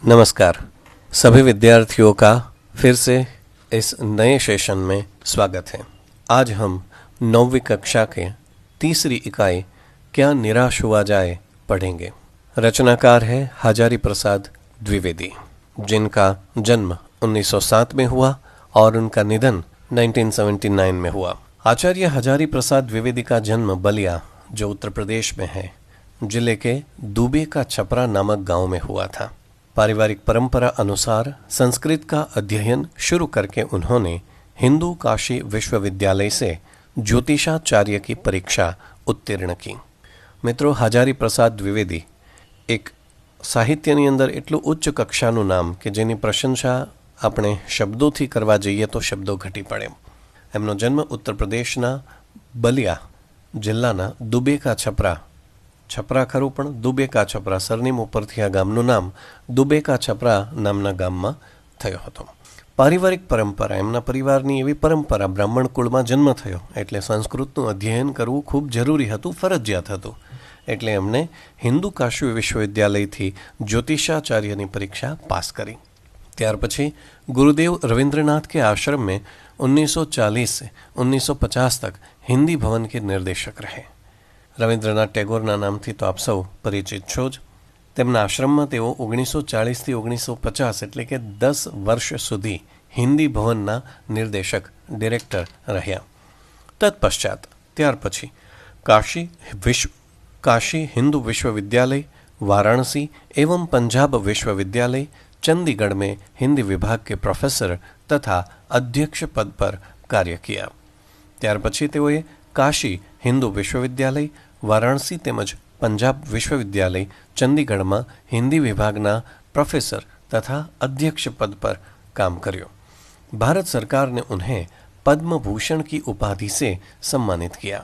नमस्कार। सभी विद्यार्थियों का फिर से इस नए सेशन में स्वागत है। आज हम 9वीं कक्षा के तीसरी इकाई क्या निराश हुआ जाए पढ़ेंगे। रचनाकार है हजारी प्रसाद द्विवेदी, जिनका जन्म 1907 में हुआ और उनका निधन 1979 में हुआ। आचार्य हजारी प्रसाद द्विवेदी का जन्म बलिया, जो उत्तर प्रदेश में है, जिले के दुबे का छपरा नामक गांव में हुआ था। पारिवारिक परंपरा अनुसार संस्कृत का अध्ययन शुरू करके उन्होंने हिंदू काशी विश्वविद्यालय से ज्योतिषाचार्य की परीक्षा उत्तीर्ण की। मित्रों, हजारी प्रसाद द्विवेदी एक साहित्यની અંદર એટલું ઉચ્ચ કક્ષાનું નામ કે જેની પ્રશંસા આપણે શબ્દોથી કરવા જઈએ તો શબ્દો ઘટી પડે. એમનો જન્મ ઉત્તર પ્રદેશના બલિયા જિલ્લાના દુબેકા છપરા ખરું પણ દુબેકા છપરા સરનેમ ઉપરથી આ ગામનું નામ દુબેકા છપરા નામના ગામમાં થયો હતો. પારિવારિક પરંપરા, એમના પરિવારની એવી પરંપરા, બ્રાહ્મણ કુળમાં જન્મ થયો એટલે સંસ્કૃતનું અધ્યયન કરવું ખૂબ જરૂરી હતું, ફરજિયાત હતું. એટલે એમણે હિન્દુ કાશી વિશ્વવિદ્યાલયથી જ્યોતિષાચાર્યની પરીક્ષા પાસ કરી. ત્યાર પછી ગુરુદેવ रविंद्रनाथ के आश्रम में 1940 से 1950 तक हिंदी भवन के निर्देशक रहे. રવિન્દ્રનાથ ટેગોરના નામથી તો આપ સૌ પરિચિત છો જ. તેમના આશ્રમમાં તેઓ 1940થી 1950 એટલે કે 10 વર્ષ સુધી હિન્દી ભવનના નિર્દેશક ડિરેક્ટર રહ્યા. તત્પશ્ચાત ત્યાર પછી काशी हिंदू विश्वविद्यालय, वाराणसी एवं पंजाब विश्वविद्यालय, चंडीगढ़ में हिंदी विभाग के प्रोफेसर तथा अध्यक्ष पद पर कार्य किया. ત્યાર પછી તેઓએ કાશી હિન્દુ વિશ્વવિદ્યાલય, વારાણસી તેમજ પંજાબ વિશ્વવિદ્યાલય, ચંડીગઢમાં हिंदी विभागना प्रोफेसर तथा अध्यक्ष पद पर काम કર્યો. भारत सरकार ने उन्हें पद्म भूषण की उपाधि से सम्मानित किया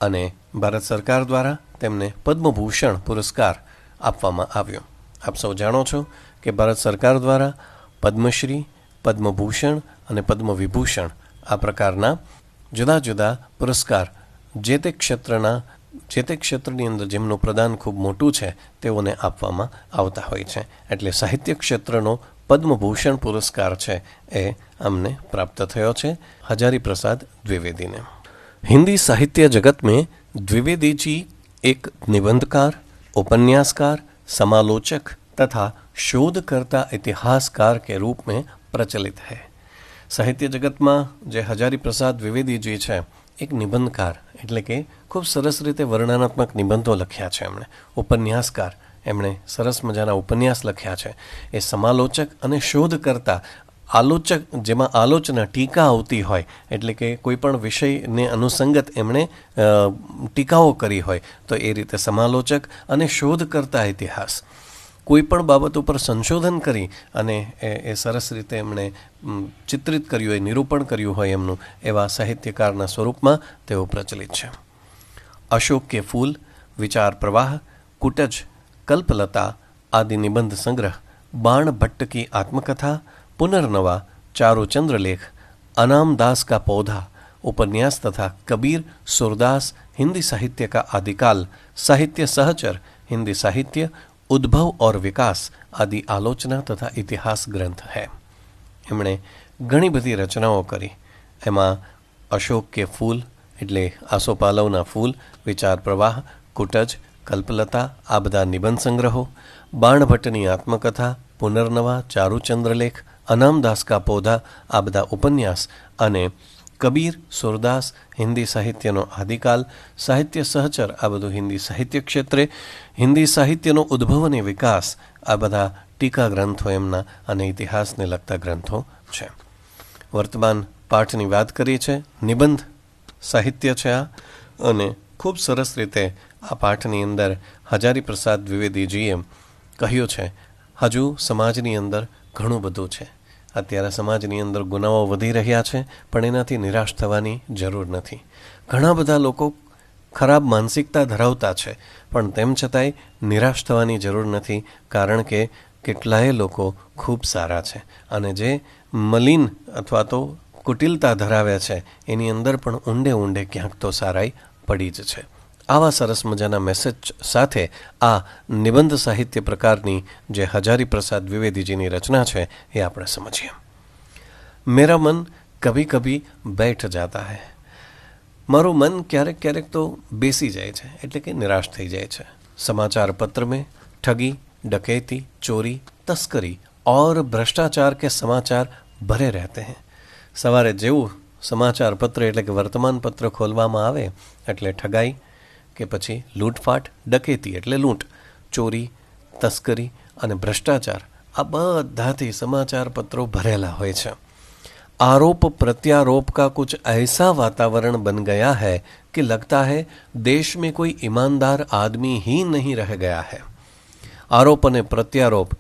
અને ભારત સરકાર દ્વારા તેમને પદ્મભૂષણ પુરસ્કાર આપવામાં આવ્યો. આપ સૌ જાણો છો કે ભારત સરકાર દ્વારા પદ્મશ્રી, પદ્મભૂષણ અને પદ્મવિભૂષણ આ પ્રકારના જુદા જુદા પુરસ્કાર જે તે ક્ષેત્રની અંદર જેમનું પ્રદાન ખૂબ મોટું છે તેઓને આપવામાં આવતા હોય છે. એટલે સાહિત્ય ક્ષેત્રનો પદ્મભૂષણ પુરસ્કાર છે એ અમને પ્રાપ્ત થયો છે હજારી પ્રસાદ દ્વિવેદીને. हिंदी साहित्य जगत में द्विवेदी जी एक निबंधकार, उपन्यासकार, समालोचक तथा शोधकर्ता इतिहासकार के रूप में प्रचलित है. साहित्य जगत में जे हजारी प्रसाद द्विवेदी जी है एक निबंधकार એટલે કે ખૂબ સરસ રીતે વર્ણનાત્મક નિબંધો લખ્યા છે એમણે. ઉપન્યાસકાર, એમણે સરસ મજાના ઉપન્યાસ લખ્યા છે. એ સમાલોચક અને શોધકર્તા, આલોચક, જેમાં આલોચના ટીકા આવતી હોય એટલે કે કોઈ પણ વિષયને અનુસંગત એમણે ટીકાઓ કરી હોય તો એ રીતે સમાલોચક અને શોધકર્તા ઇતિહાસ, કોઈ પણ બાબત ઉપર સંશોધન કરી અને એ સરસ રીતે એમણે ચિત્રિત કર્યું હોય, નિરૂપણ કર્યું હોય એમનું, એવા સાહિત્યકારના સ્વરૂપમાં તેઓ પ્રચલિત છે. અશોક કે ફૂલ, વિચાર પ્રવાહ, કુટજ, કલ્પલતા આદિ નિબંધ સંગ્રહ, બાણ ભટ્ટ કી આત્મકથા, पुनर्नवा, चारु चंद्रलेख, अनाम दास का पौधा, उपन्यास तथा कबीर, सूरदास, हिंदी साहित्य का आदिकाल, साहित्य सहचर, हिंदी साहित्य, उद्भव और विकास आदि आलोचना तथा इतिहास ग्रंथ है. एमणे घणी बधी रचनाओं करी. एमां अशोक के फूल એટલે આસોપાલવના ફૂલ, વિચાર પ્રવાહ, કુટજ, કલ્પલતા આ બધા નિબંધ સંગ્રહો, બાણભટ્ટની આત્મકથા, પુનર્નવા, ચારુચંદ્રલેખ, અનામદાસ કા પૌધા આ બધા ઉપન્યાસ અને કબીર, સુરદાસ, હિન્દી સાહિત્યનો આદિકાલ, સાહિત્ય સહચર આ બધું હિન્દી સાહિત્ય ક્ષેત્રે, હિન્દી સાહિત્યનો ઉદ્ભવ અને વિકાસ આ બધા ટીકા ગ્રંથો એમના અને ઇતિહાસને લગતા ગ્રંથો છે. વર્તમાન પાઠની વાત કરી છે, નિબંધ સાહિત્ય છે આ, અને ખૂબ સરસ રીતે આ પાઠની અંદર હજારી પ્રસાદ દ્વિવેદીજીએ કહ્યું છે હજુ સમાજની અંદર ઘણું બધું છે. અત્યારે સમાજની અંદર ગુનાઓ વધી રહ્યા છે પણ એનાથી નિરાશ થવાની જરૂર નથી. ઘણા બધા લોકો ખરાબ માનસિકતા ધરાવતા છે પણ તેમ છતાંય નિરાશ થવાની જરૂર નથી, કારણ કે કેટલાય લોકો ખૂબ સારા છે અને જે મલિન અથવા તો કુટિલતા ધરાવે છે એની અંદર પણ ઊંડે ઊંડે ક્યાંક તો સારાઈ પડી જ છે. આવા સરસ મજાના મેસેજ સાથે આ નિબંધ સાહિત્ય પ્રકારની જે હજારી પ્રસાદ દ્વિવેદીજીની રચના છે એ આપણે સમજીએ. મેરા મન કભી કભી બેઠ જાતા હૈ. મારું મન ક્યારેક ક્યારેક તો બેસી જાય છે, એટલે કે નિરાશ થઈ જાય છે. समाचार पत्र में ठगी, डकैती, चोरी, तस्करी और भ्रष्टाचार के समाचार भरे रहते हैं. सवारे जेવું સમાચાર પત્ર એટલે કે વર્તમાન પત્ર ખોલવામાં આવે એટલે ઠગાઈ કે પછી લૂંટફાટ, ડકેતી એટલે લૂંટ, ચોરી, તસ્કરી અને ભ્રષ્ટાચાર આ બધાથી સમાચાર પત્રો ભરેલા હોય છે. आरोप प्रत्यारोप का कुछ ऐसा वातावरण बन गया है कि लगता है देश में कोई ईमानदार आदमी ही नहीं रह गया है. आरोप અને પ્રત્યારોપ,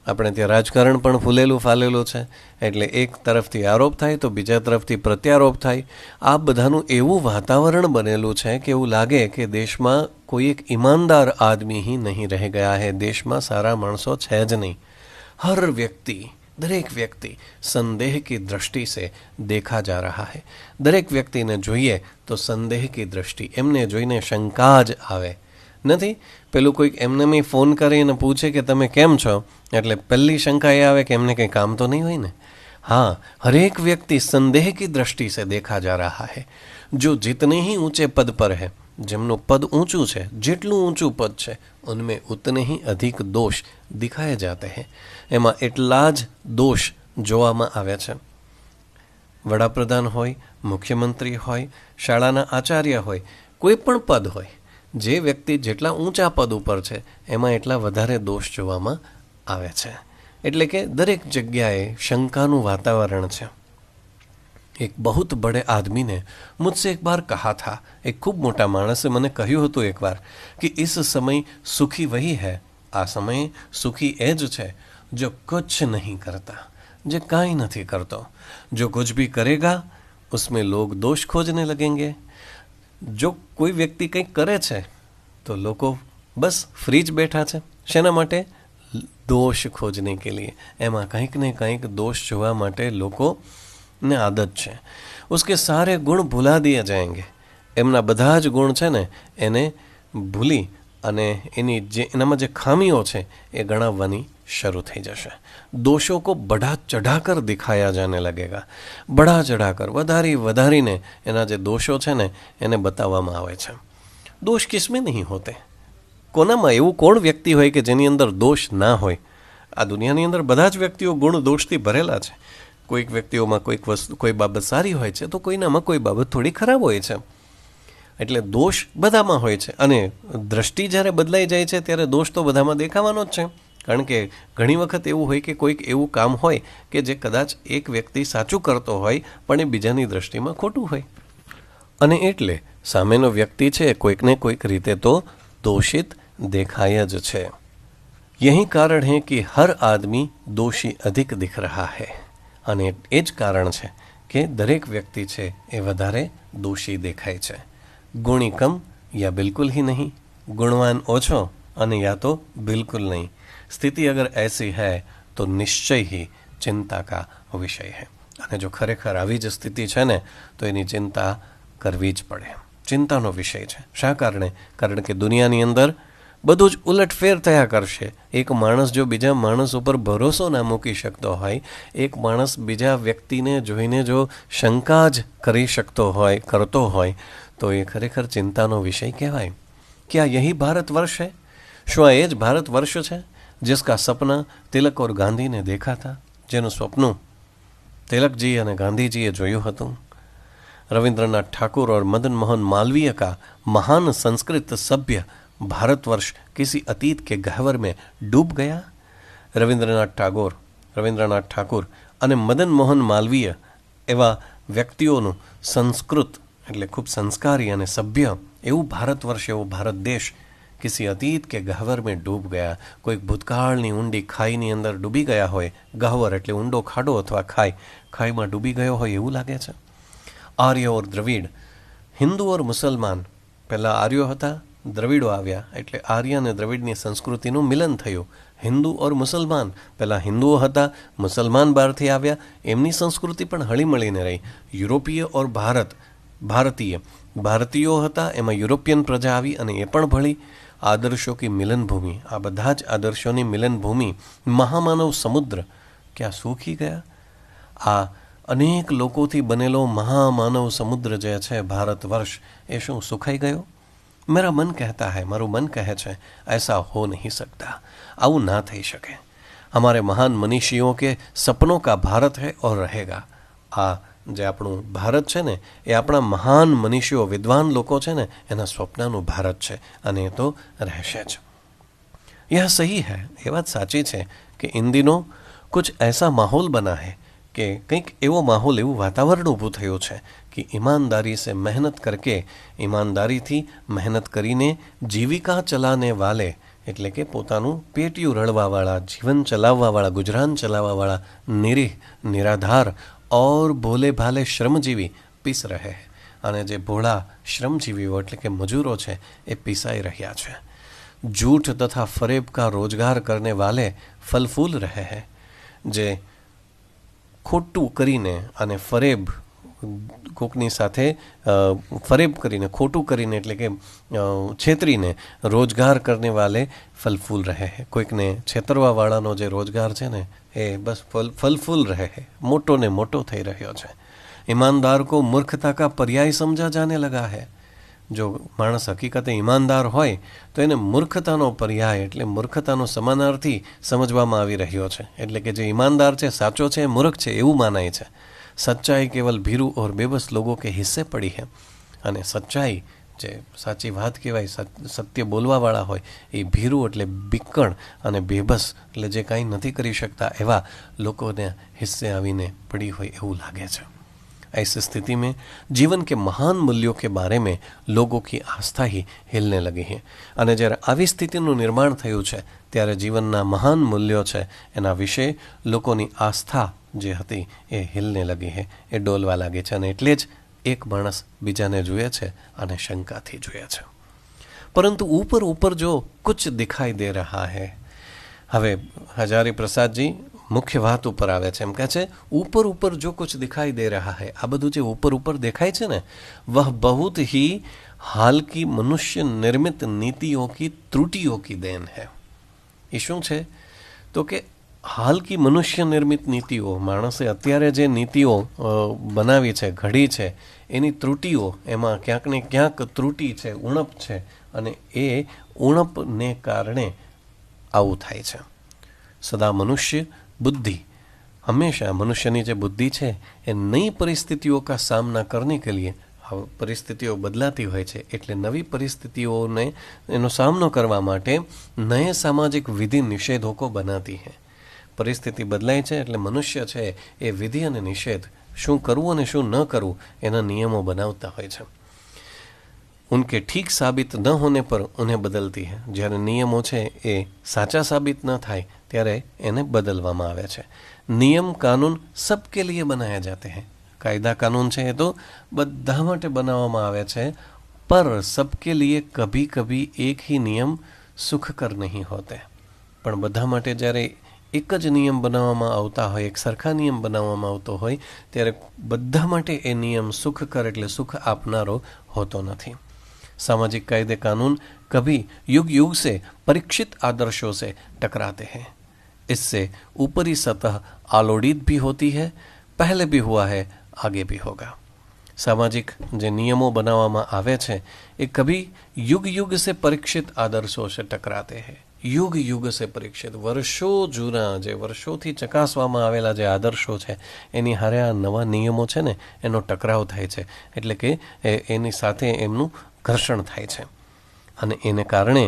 આપણે ત્યાં રાજકારણ પણ ફૂલેલું ફાલેલું છે, એટલે એક તરફથી આરોપ થાય તો બીજા તરફથી પ્રત્યારોપ થાય. આ બધાનું એવું વાતાવરણ બનેલું છે કે એવું લાગે કે દેશમાં કોઈ એક ઈમાનદાર આદમી ही नहीं रह गया है. દેશમાં સારા માણસો છે જ નહીં. હર વ્યક્તિ, દરેક વ્યક્તિ સંદેહ की दृष्टि से देखा जा रहा है. દરેક વ્યક્તિને જોઈએ તો સંદેહ की दृष्टि, એમને જોઈને શંકા જ આવે નથી. પેલું કોઈક એમને મેં ફોન કરીને પૂછે કે તમે કેમ છો, એટલે પહેલી શંકા એ આવે કે એમને કંઈ કામ તો નહીં હોય ને. हाँ, हर एक व्यक्ति संदेह की दृष्टि से देखा जा रहा है. जो जितने ही ऊंचे पद पर है, જેમનું પદ ઊંચું છે, જેટલું ઊંચું પદ છે, ઉનમેં ઉતને ही अधिक दोष दिखाए जाते हैं. એમાં એટલા જ દોષ જોવામાં આવે છે. વડાપ્રધાન હોય, મુખ્યમંત્રી હોય, શાળાના આચાર્ય હોય, કોઈ પણ પદ હોય, જે વ્યક્તિ જેટલા ઊંચા પદ ઉપર છે એમાં એટલા વધારે દોષ જોવામાં આવે છે. એટલે કે દરેક જગ્યાએ શંકાનું વાતાવરણ છે. એક बहुत बड़े आदमी ने मुझसे एक बार कहा था, एक खूब मोटा माणसे મને કહ્યું હતું એકવાર કે इस समय सुखी वही है, આ સમય સુખી એ જ છે जो कुछ नहीं करता, જે કાંઈ નથી કરતો. जो कुछ भी करेगा उसमें लोग दोष खोजने लगेंगे. જો કોઈ વ્યક્તિ કંઈક કરે છે તો લોકો બસ ફ્રી જ બેઠા છે. શેના માટે? દોષ ખોજને કે લીએ. એમાં કંઈક ને કંઈક દોષ જોવા માટે લોકોને આદત છે. उसके सारे गुण भुला दिए जाएंगे. એમના બધા જ ગુણ છે ને એને ભૂલી અને એનામાં જે ખામીઓ છે એ ગણાવવાની શરૂ થઈ જશે. दोषों को बढ़ा चढ़ाकर दिखाया जाने लगेगा. बढ़ा चढ़ाकर, વધારીને એના જે દોષો છે ને એને બતાવવામાં આવે છે. દોષ કિસમે નહીં હોતે. કોનામાં એવું કોણ વ્યક્તિ હોય કે જેની અંદર દોષ ના હોય? આ દુનિયાની અંદર બધા જ વ્યક્તિઓ ગુણ દોષથી ભરેલા છે. કોઈક વ્યક્તિઓમાં કોઈ બાબત સારી હોય છે તો કોઈનામાં કોઈ બાબત થોડી ખરાબ હોય છે. એટલે દોષ બધામાં હોય છે. અને દ્રષ્ટિ જ્યારે બદલાઈ જાય છે ત્યારે દોષ તો બધામાં દેખાવાનો જ છે. કારણ કે ઘણી વખત એવું હોય કે કોઈક એવું કામ હોય કે જે કદાચ એક વ્યક્તિ સાચું કરતો હોય પણ એ બીજાની દ્રષ્ટિમાં ખોટું હોય, અને એટલે સામેનો વ્યક્તિ છે કોઈકને કોઈક રીતે તો દોષિત દેખાય જ છે. यही कारण है कि हर आदमी दोषी अधिक दिख रहा है. અને એ જ કારણ છે કે દરેક વ્યક્તિ છે એ વધારે દોષી દેખાય છે. ગુણી કમ યા બિલકુલ ही नहीं, गुणवान ओछो અને યા તો બિલકુલ નહીં. स्थिति अगर ऐसी है तो निश्चय ही चिंता का विषय है. અને જો ખરેખર આવી જ સ્થિતિ છે ને તો એની ચિંતા કરવી જ પડે. ચિંતાનો વિષય છે. શા કારણે? કારણ કે દુનિયાની અંદર બધું જ ઉલટફેર થયા કરશે. એક માણસ જો બીજા માણસ ઉપર ભરોસો ના મૂકી શકતો હોય, એક માણસ બીજા વ્યક્તિને જોઈને જો શંકા જ કરી શકતો હોય, કરતો હોય, તો એ ખરેખર ચિંતાનો વિષય કહેવાય. क्या यही भारत वर्ष है? શું આ એ જ ભારત વર્ષ છે जिसका सपना तिलक और गांधी ने देखा था? જેનું સ્વપ્ન तिलकजी અને ગાંધીજીએ જોયું હતું. रविंद्रनाथ ठाकुर और मदन मोहन मालवीय का महान संस्कृत सभ्य भारतवर्ष किसी अतीत के गहवर में डूब गया. रविंद्रनाथ ठाकुर અને મદન મોહન માલવીય એવા વ્યક્તિઓનું સંસ્કૃત એટલે ખૂબ સંસ્કારી અને સભ્ય એવું ભારતવર્ષ, એવો ભારત દેશ કિસી અતીત કે ગહવર મેં ડૂબ ગયા. કોઈક ભૂતકાળની ઊંડી ખાઈની અંદર ડૂબી ગયા હોય. ગહવર એટલે ઊંડો ખાડો અથવા ખાઈમાં ડૂબી ગયો હોય એવું લાગે છે. આર્ય ઓર દ્રવિડ, હિન્દુ ઓર મુસલમાન. પહેલાં આર્યો હતા, દ્રવિડો આવ્યા, એટલે આર્ય અને દ્રવિડની સંસ્કૃતિનું મિલન થયું. હિન્દુ ઓર મુસલમાન, પહેલાં હિન્દુઓ હતા, મુસલમાન બહારથી આવ્યા, એમની સંસ્કૃતિ પણ હળીમળીને રહી. યુરોપીય ઓર ભારતીય, ભારતીયો હતા, એમાં યુરોપિયન પ્રજા આવી અને એ પણ ભળી. આદર્શો કી મિલન ભૂમિ, આ બધા જ આદર્શોની મિલન ભૂમિ મહામાનવ સમુદ્ર ક્યાં સૂકી ગયા? આ અનેક લોકોથી બનેલો મહામાનવ સમુદ્ર જે છે ભારત વર્ષ, એ શું સુખાઈ ગયો? मेरा मन कहता है, મારું મન કહે છે, ऐसा हो नहीं सकता, આવું ના થઈ શકે. हमारे महान मनीषियों के सपनों का भारत है और रहेगा. આ જે આપણું ભારત છે ને, એ આપણા મહાન મનીષીઓ, વિદ્વાન લોકો છે ને, એના સ્વપ્નનું ભારત છે અને એ તો રહેશે જ. यह सही है, એ વાત સાચી છે કે इन दिनों कुछ ऐसा माहौल बना है કે કંઈક એવો માહોલ, એવું વાતાવરણ ઊભું થયું છે કે ઈમાનદારી સે મહેનત કરકે, ઈમાનદારીથી મહેનત કરીને જીવિકા ચલાને વાલે, એટલે કે પોતાનું પેટિયું રળવાવાળા, જીવન ચલાવવાવાળા, ગુજરાન ચલાવવાવાળા નિરીહ, નિરાધાર और ભોલે ભાલે શ્રમજીવી પીસ રહે. અને જે ભોળા શ્રમજીવીઓ એટલે કે મજૂરો છે એ પીસાઈ રહ્યા છે. झूठ तथा फरेब का रोजगार करने वाले फल फूल रहे हैं. જે ખોટું કરીને અને ફરેબ, કોકની સાથે ફરેબ કરીને, ખોટું કરીને એટલે કે છેતરીને, રોજગાર કરને વાલે ફલ ફૂલ રહે હે, કોઈકને છેતરવાવાળાનો જે રોજગાર છે ને એ બસ ફલ ફૂલ રહે હે, મોટો ને મોટો થઈ રહ્યો છે. ઈમાનદાર કો મૂર્ખતા કા પર્યાય સમજા જાને લગા હે. જો માણસ હકીકતે ઈમાનદાર હોય તો એને મૂર્ખતાનો પર્યાય એટલે મૂર્ખતાનો સમાનાર્થી સમજવામાં આવી રહ્યો છે. એટલે કે જે ઈમાનદાર છે, સાચો છે, મૂર્ખ છે એવું માનાય છે. સચ્ચાઈ કેવલ ભીરુ ઓર બેબસ લોકો કે હિસ્સે પડી હે. અને સચ્ચાઈ જે સાચી વાત કહેવાય, સત્ય બોલવાવાળા હોય, એ ભીરુ એટલે બીકણ અને બેબસ એટલે જે કાંઈ નથી કરી શકતા એવા લોકોને હિસ્સે આવીને પડી હોય એવું લાગે છે. ऐसी स्थिति में जीवन के महान मूल्यों के बारे में लोगों की आस्था ही हिलने लगी है. અને જ્યારે આવી સ્થિતિનું નિર્માણ થયું છે ત્યારે જીવનના મહાન મૂલ્યો છે એના વિશે લોકોની આસ્થા જે હતી એ હિલને લગી છે, એ ડોલવા લાગે છે. અને એટલે જ એક માણસ બીજાને જુએ છે અને શંકાથી જુએ છે. પરંતુ ઉપર ઉપર જો કુછ દિખાઈ દે રહા હૈ. હવે હજારી પ્રસાદજી મુખ્ય વાત ઉપર આવે છે. એમ કહે છે ઉપર ઉપર જો કુછ દિખાઈ દે રહા હૈ. આ બધું જે ઉપર ઉપર દેખાય છે ને, વહ બહુત ही हाल की मनुष्य निर्मित नीतियों की त्रुटियों की देन है. એ શું છે તો કે હાલ કી મનુષ્ય નિર્મિત નીતિઓ, માણસે અત્યારે જે નીતિઓ બનાવી છે, ઘડી છે, એની ત્રુટિઓ, એમાં ક્યાંક ને ક્યાંક ત્રુટિ છે, ઉણપ છે, અને એ ઉણપને કારણે આવું થાય છે. સદા મનુષ્ય बुद्धि, हमेशा मनुष्यनी जो बुद्धि है ये नई परिस्थितियों का सामना करने के लिए, परिस्थितियों बदलाती હોય છે એટલે નવી પરિસ્થિતિઓને એનો સામનો કરવા માટે નए સામાજિક વિધિ નિષેધો કો બનાતી है. પરિસ્થિતિ બદલાય છે એટલે મનુષ્ય છે એ વિધિ અને નિષેધ, શું કરવું અને શું ન કરવું એના નિયમો બનાવતા હોય છે. उनके ठीक साबित न होने पर उन्हें बदलती है. જ્યારે નિયમો છે એ સાચા સાબિત ન થાય ત્યારે એને બદલવામાં આવે છે. નિયમ કાનૂન સબકે લીએ બનાયા જાતે हैं. કાયદા કાનૂન છે એ તો બધા માટે બનાવવામાં આવે છે, પર સબકે લીએ કભી કભી એક ही નિયમ સુખકર નહીં હોતે. પણ બધા માટે જ્યારે એક જ નિયમ બનાવવામાં આવતા હોય, એક સરખા નિયમ બનાવવામાં આવતો હોય, ત્યારે બધા માટે એ નિયમ સુખકર એટલે સુખ આપનારો હોતો નથી. सामाजिक कायदे कानून कभी युग युग से परीक्षित आदर्शों से टकराते हैं. इससे ऊपरी सतह आलोड़ित भी होती है, पहले भी हुआ है, आगे भी होगा. सामाजिक જે નિયમો બનાવવામાં આવે છે એ કભી યુગ યુગ સે પરીક્ષિત આદર્શો સે ટકરાતે હૈ. યુગ યુગ સે પરીક્ષિત, વર્ષો જૂના, જે વર્ષોથી ચકાસવામાં આવેલા જે આદર્શો છે એની હારે આ નવા નિયમો છે ને એનો ટકરાવ થાય છે. એટલે કે એની સાથે એમનું ઘર્ષણ થાય છે અને એને કારણે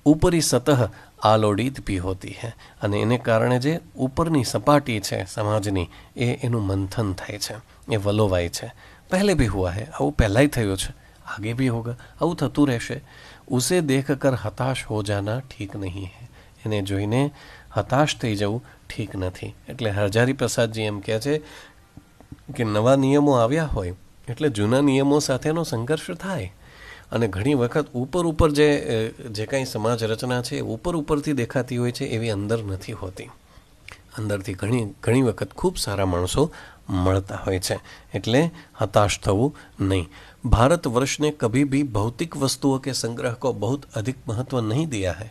ઉપરી સતહ આલોડિત ભી હોતી હૈ. અને એને કારણે જે ઉપરની સપાટી છે સમાજની એ એનું મંથન થાય છે, એ વલોવાય છે. પહેલે ભી હુઆ હૈ, આવું પહેલાંય થયું છે, આગે ભી હોગા, આવું થતું રહેશે. ઉસે દેખ કર હતાશ હો જાના ઠીક નહીં હૈ. એને જોઈને હતાશ થઈ જવું ઠીક નથી. એટલે હજારી પ્રસાદજી એમ કહે છે કે નવા નિયમો આવ્યા હોય એટલે જૂના નિયમો સાથેનો સંઘર્ષ થાય. અને ઘણી વખત ઉપર ઉપર જે કાંઈ સમાજ રચના છે ઉપર ઉપરથી દેખાતી હોય છે એવી અંદર નથી હોતી. અંદરથી ઘણી વખત ખૂબ સારા માણસો મળતા હોય છે. એટલે હતાશ થવું નહીં. भारतवर्ष ने कभी भी भौतिक वस्तुओं के संग्रह को बहुत अधिक महत्व नहीं दिया है.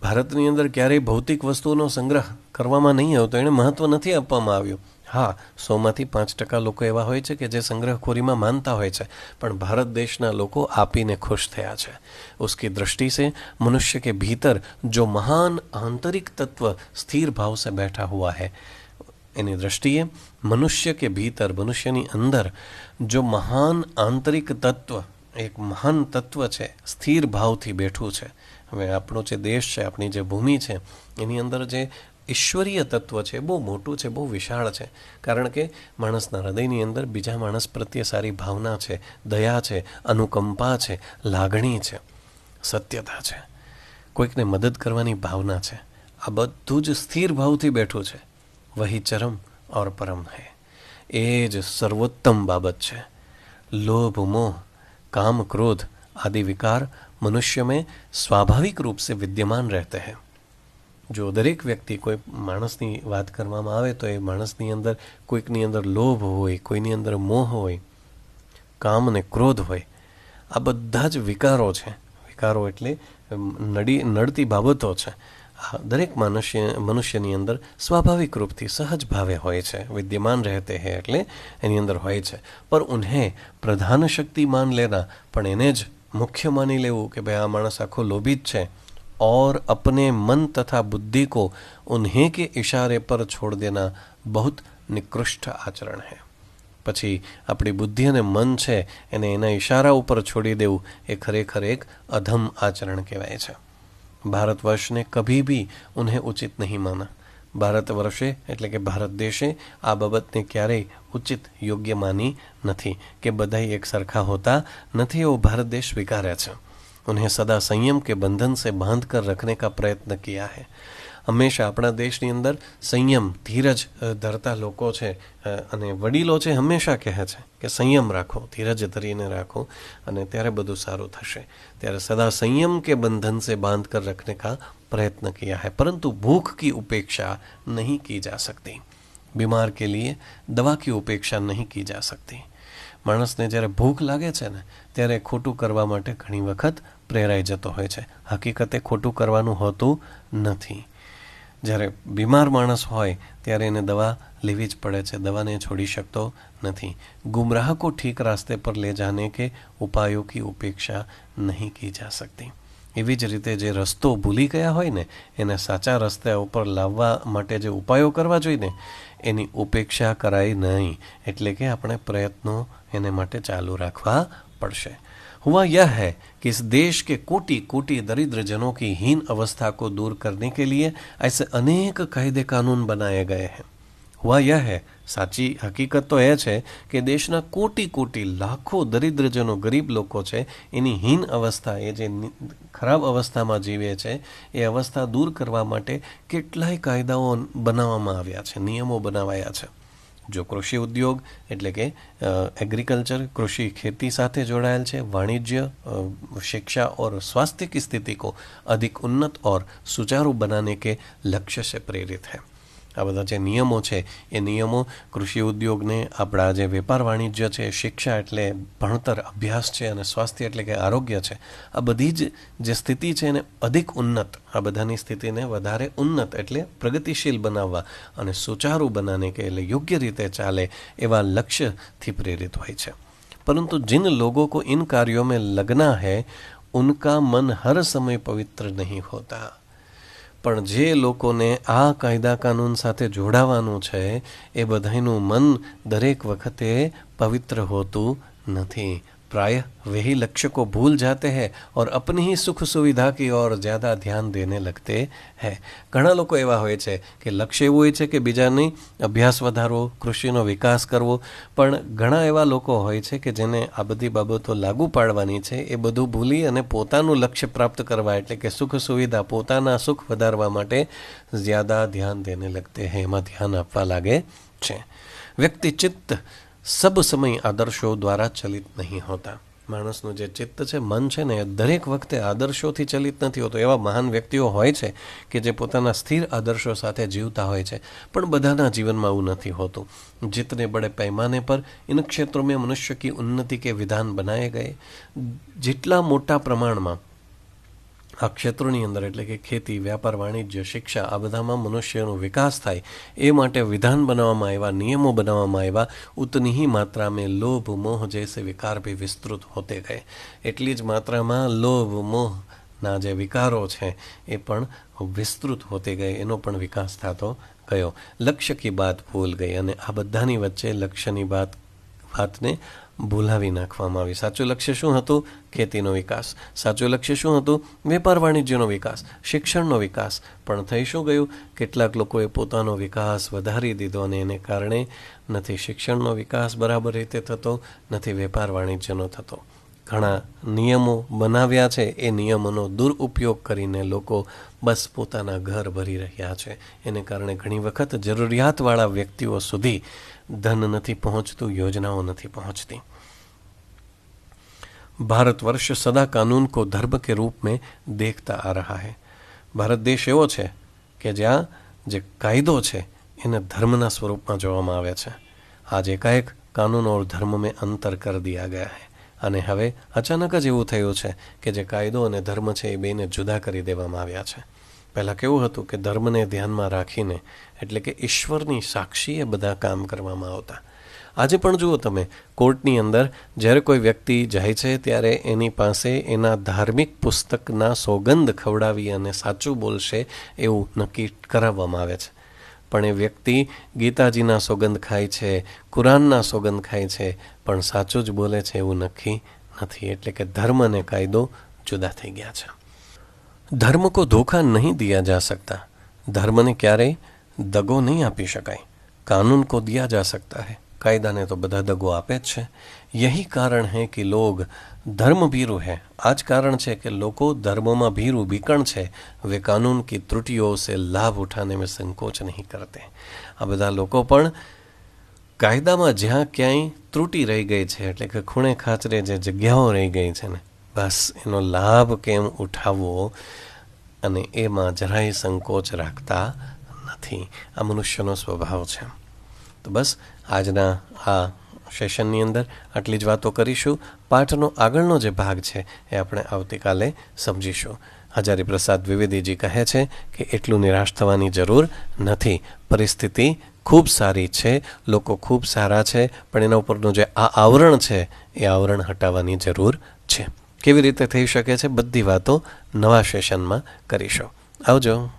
ભારતની અંદર ક્યારેય ભૌતિક વસ્તુઓનો સંગ્રહ કરવામાં નહીં આવતો, એને મહત્વ નથી આપવામાં આવ્યું. હા, 100માંથી 5% લોકો એવા હોય છે કે જે સંગ્રહખોરીમાં માનતા હોય છે, પણ ભારત દેશના લોકો આપીને ખુશ થયા છે. उसकी दृष्टि से मनुष्य के भीतर जो महान आंतरिक तत्व स्थिर भाव से बैठा हुआ है, એની દ્રષ્ટિએ મનુષ્ય કે ભીતર, મનુષ્યની અંદર જો મહાન આંતરિક તત્વ, એક મહાન તત્વ છે, સ્થિર ભાવથી બેઠું છે. હવે આપણો જે દેશ છે, આપણી જે ભૂમિ છે, એની અંદર જે ઈશ્વરીય તત્વ છે બહુ મોટું છે, બહુ વિશાળ છે. કારણ કે માણસના હૃદયની અંદર બીજા માણસ પ્રત્યે સારી ભાવના છે, દયા છે, અનુકંપા છે, લાગણી છે, સત્યતા છે, કોઈકને મદદ કરવાની ભાવના છે. આ બધું જ સ્થિર ભાવથી બેઠું છે. વહી ચરમ और परम है. એ જ સર્વોત્તમ બાબત છે. लोभ, मोह, काम, क्रोध आदि विकार मनुष्य में स्वाभाविक रूप से विद्यमान रहते हैं. જો દરેક વ્યક્તિ, કોઈ માણસની વાત કરવામાં આવે તો એ માણસની અંદર કોઈકની અંદર લોભ હોય, કોઈની અંદર મોહ હોય, કામ અને ક્રોધ હોય, આ બધા જ વિકારો છે. વિકારો એટલે નડતી બાબતો છે. આ દરેક મનુષ્યની અંદર સ્વાભાવિક રૂપથી સહજ ભાવે હોય છે. વિદ્યમાન રહેતે હૈ એટલે એની અંદર હોય છે. પર ઉન્હેं પ્રધાન શક્તિ માન લેના, પણ એને જ મુખ્ય માની લેવું કે ભાઈ આ માણસ આખો લોભિત છે, और अपने मन तथा बुद्धि को उन्हें के इशारे पर छोड़ देना बहुत निकृष्ट आचरण है. પછી આપણી બુદ્ધિ અને મન છે એને એના ઈશારા ઉપર છોડી દેવું એ ખરેખર એક અધમ આચરણ કહેવાય છે. ભારતવર્ષને કભી ભી ઉન્हें ઉચિત નહીં માના. ભારતવર્ષે એટલે કે ભારત દેશે આ બાબતને ક્યારેય ઉચિત, યોગ્ય માની નથી કે બધા એક સરખા હોતા નથી, એવો ભારત દેશ સ્વીકારે છે. उन्हें सदा संयम के बंधन से बांध कर रखने का प्रयत्न किया है. હંમેશા આપણા દેશની અંદર સંયમ, ધીરજ ધરતા લોકો છે અને વડીલો છે, હંમેશા કહે છે કે સંયમ રાખો, ધીરજ ધરીને રાખો અને ત્યારે બધું સારું થશે. ત્યારે સદા સંયમ કે બંધન से बांध कर रखने का प्रयत्न किया है, परंतु भूख की उपेक्षा नहीं की जा सकती. बीमार के लिए दवा की उपेक्षा नहीं की जा सकती. માણસને જ્યારે ભૂખ લાગે છે ને ત્યારે ખોટું કરવા માટે ઘણી વખત પ્રેરાઈ જતો હોય છે. હકીકતે ખોટું કરવાનું હોતું નથી. જ્યારે બીમાર માણસ હોય ત્યારે એને દવા લેવી જ પડે છે, દવાને છોડી શકતો નથી. ગુમરાહ કો ઠીક રાસ્તે પર લે જાને કે ઉપાયો કી ઉપેક્ષા નહીં કી જા सकती. એવી જ રીતે જે રસ્તો ભૂલી ગયા હોય ને એને સાચા રસ્તા ઉપર લાવવા માટે જે ઉપાયો કરવા જોઈએ ને એની ઉપેક્ષા કરાય નહીં. એટલે કે આપણે પ્રયત્નો એને માટે ચાલુ રાખવા પડશે. हुआ यह है कि इस देश के कोटि कोटि दरिद्र जनों की हीन अवस्था को दूर करने के लिए ऐसे अनेक कायदे कानून बनाए गए हैं. हुआ यह है, સાચી હકીકત તો એ છે કે દેશના કોટી કોટી લાખો દરિદ્રજનો, ગરીબ લોકો છે, એની હીન અવસ્થા, એ જે ખરાબ અવસ્થામાં જીવે છે એ અવસ્થા દૂર કરવા માટે કેટલાય કાયદાઓ બનાવવામાં આવ્યા છે, નિયમો બનાવાયા છે. जो कृषि उद्योग એટલે કે एग्रीकल्चर, कृषि खेती साथे जोड़ायल है, वाणिज्य, शिक्षा और स्वास्थ्य की स्थिति को अधिक उन्नत और सुचारू बनाने के लक्ष्य से प्रेरित है. આ બધા જે નિયમો છે એ નિયમો કૃષિ ઉદ્યોગને, આપણા જે વેપાર વાણિજ્ય છે, શિક્ષા એટલે ભણતર, અભ્યાસ છે અને સ્વાસ્થ્ય એટલે કે આરોગ્ય છે, આ બધી જ જે સ્થિતિ છે એને અધિક ઉન્નત, આ બધાની સ્થિતિને વધારે ઉન્નત એટલે પ્રગતિશીલ બનાવવા અને સુચારું બનાને કે એટલે યોગ્ય રીતે ચાલે એવા લક્ષ્યથી પ્રેરિત હોય છે. પરંતુ जिन लोगों को इन कार्यों में लगना है उनका मन हर समय पवित्र नहीं होता. પણ જે લોકોને આ કાયદા કાનૂન સાથે જોડાવાનું છે એ બધાનું મન દરેક વખતે પવિત્ર હોતું નથી. प्रायः वही लक्ष्य को भूल जाते हैं और अपनी ही सुख सुविधा की ओर ज़्यादा ध्यान देने लगते हैं. ઘણા લોકો એવા હોય છે કે લક્ષ્ય એવું હોય છે કે બીજાની અભ્યાસ વધારવો, કૃષિનો વિકાસ કરવો, પણ ઘણા એવા લોકો હોય છે કે જેને આ બધી બાબતો લાગુ પાડવાની છે એ બધું ભૂલી અને પોતાનું લક્ષ્ય પ્રાપ્ત કરવા એટલે કે સુખ સુવિધા, પોતાના સુખ વધારવા માટે જ્યાદા ધ્યાન દેને લગતે હૈ, એમાં ધ્યાન આપવા લાગે છે. વ્યક્તિ ચિત્ત सब समय आदर्शों द्वारा चलित नहीं होता. માણસનું જે ચિત્ત છે, મન છે ને, એ દરેક વખતે આદર્શોથી ચલિત નથી હોતું. એવા મહાન વ્યક્તિઓ હોય છે કે જે પોતાના સ્થિર આદર્શો સાથે જીવતા હોય છે, પણ બધાના જીવનમાં આવું નથી હોતું. जितने बड़े पैमाने पर इन क्षेत्रों में मनुष्य की उन्नति के विधान बनाए गए, જેટલા મોટા પ્રમાણમાં આ ક્ષેત્રોની અંદર એટલે કે ખેતી, વ્યાપાર, વાણિજ્ય, શિક્ષા, આ બધામાં મનુષ્યનો વિકાસ થાય એ માટે વિધાન બનાવવામાં આવ્યા, નિયમો બનાવવામાં આવ્યા. ઉતની ही मात्रा में लोभ मोह जैसे विकार भी विस्तृत होते गए. એટલી જ માત્રામાં લોભ મોહના જે વિકારો છે એ પણ વિસ્તૃત હોતે ગયે, એનો પણ વિકાસ થતો ગયો. લક્ષ્ય કી બાત ભૂલ ગઈ, અને આ બધાની વચ્ચે લક્ષ્યની વાતને ભૂલાવી નાખવામાં આવી. સાચું લક્ષ્ય શું હતું? ખેતીનો વિકાસ. સાચું લક્ષ્ય શું હતું? વેપાર વાણિજ્યનો વિકાસ, શિક્ષણનો વિકાસ. પણ થઈ શું ગયું? કેટલાક લોકોએ પોતાનો વિકાસ વધારી દીધો અને એને કારણે નથી શિક્ષણનો વિકાસ બરાબર રીતે થતો, નથી વેપાર વાણિજ્યનો થતો. ઘણા નિયમો બનાવ્યા છે, એ નિયમોનો દુરુપયોગ કરીને લોકો બસ પોતાના ઘર ભરી રહ્યા છે. એને કારણે ઘણી વખત જરૂરિયાતવાળા વ્યક્તિઓ સુધી ધન નથી પહોંચતું, યોજનાઓ નથી પહોંચતી. ભારતवर्ष सदा कानून को धर्म के रूप में देखता आ रहा है. ભારત દેશ એવો છે કે જ્યાં જે કાયદો છે એને ધર્મના સ્વરૂપમાં જોવામાં આવે છે. આજ એકાએક કાનૂન और धर्म में अंतर कर दिया गया है. અને હવે અચાનક જ એવું થયું છે કે જે કાયદો અને ધર્મ છે એ બેને જુદા કરી દેવામાં આવ્યા છે. પહેલાં કેવું હતું કે ધર્મને ધ્યાનમાં રાખીને એટલે કે ઈશ્વરની સાક્ષીએ બધા કામ કરવામાં આવતા. આજે પણ જુઓ તમે, કોર્ટની અંદર જ્યારે કોઈ વ્યક્તિ જાય છે ત્યારે એની પાસે એના ધાર્મિક પુસ્તકના સોગંદ ખવડાવી અને સાચું બોલશે એવું નક્કી કરાવવામાં આવે છે. પણ એ વ્યક્તિ ગીતાજીના સોગંદ ખાય છે, કુરાનના સોગંદ ખાય છે, પણ સાચું જ બોલે છે એવું નક્કી નથી. એટલે કે ધર્મ અને કાયદો જુદા થઈ ગયા છે. ધર્મ કો ધોખા નહીં દિયા જા सकता. ધર્મને ક્યારેય દગો નહીં આપી શકાય. કાનૂન કો દિયા જા सकता है. કાયદાને તો બધા દગો આપે જ છે. યહી કારણ હૈ કે લોગ ધર્મ ભીરુ હૈ. આ જ કારણ છે કે લોકો ધર્મમાં ભીરુ બીકણ છે. વે કાનૂન કી ત્રુટિઓ સે લાભ ઉઠાને મેં સંકોચ નહીં કરતે. આ બધા લોકો પણ કાયદામાં જ્યાં ક્યાંય ત્રુટિ રહી ગઈ છે એટલે કે ખૂણે ખાચરે જે જગ્યાઓ રહી ગઈ છે ને, બસ એનો લાભ કેમ ઉઠાવવો અને એમાં જરાય સંકોચ રાખતા નથી. આ મનુષ્યનો સ્વભાવ છે. તો બસ આજના આ સેશનની અંદર આટલી જ વાતો કરીશું. પાઠનો આગળનો જે ભાગ છે એ આપણે આવતીકાલે સમજીશું. હજારી પ્રસાદ દ્વિવેદીજી કહે છે કે એટલું નિરાશ થવાની જરૂર નથી. પરિસ્થિતિ ખૂબ સારી છે, લોકો ખૂબ સારા છે, પણ એના ઉપરનું જે આ આવરણ છે એ આવરણ હટાવવાની જરૂર છે. કેવી રીતે થઈ શકે છે, બધી વાતો નવા સેશનમાં કરીશું. આવજો.